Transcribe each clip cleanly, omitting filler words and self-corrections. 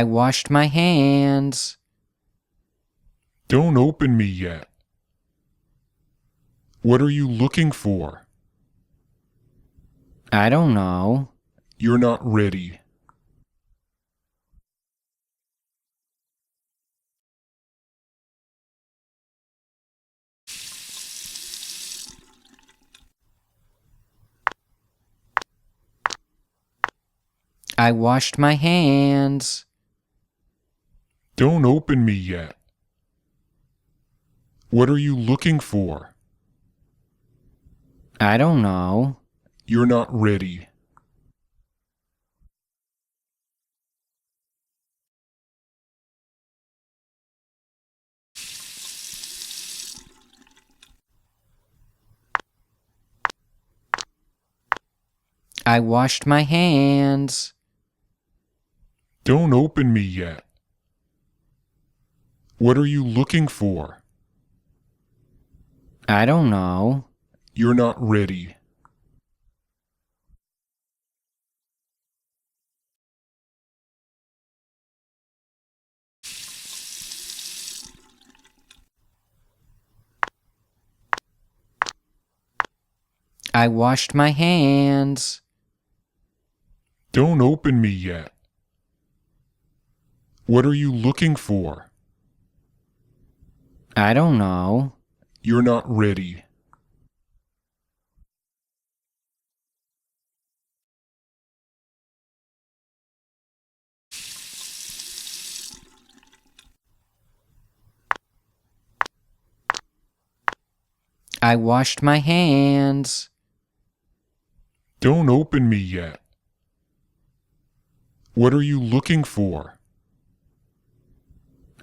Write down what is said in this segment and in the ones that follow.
I washed my hands. Don't open me yet. What are you looking for? I don't know. You're not ready. I washed my hands. Don't open me yet. What are you looking for? I don't know. You're not ready. I washed my hands. Don't open me yet. What are you looking for? I don't know. You're not ready. I washed my hands. Don't open me yet. What are you looking for? I don't know. You're not ready. I washed my hands. Don't open me yet. What are you looking for?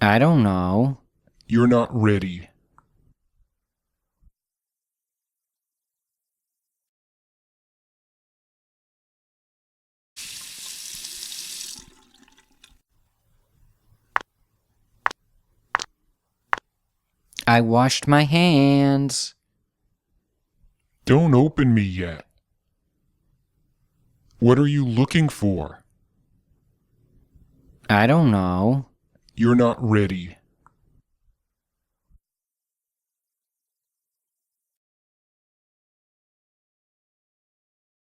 I don't know. You're not ready. I washed my hands. Don't open me yet. What are you looking for? I don't know. You're not ready.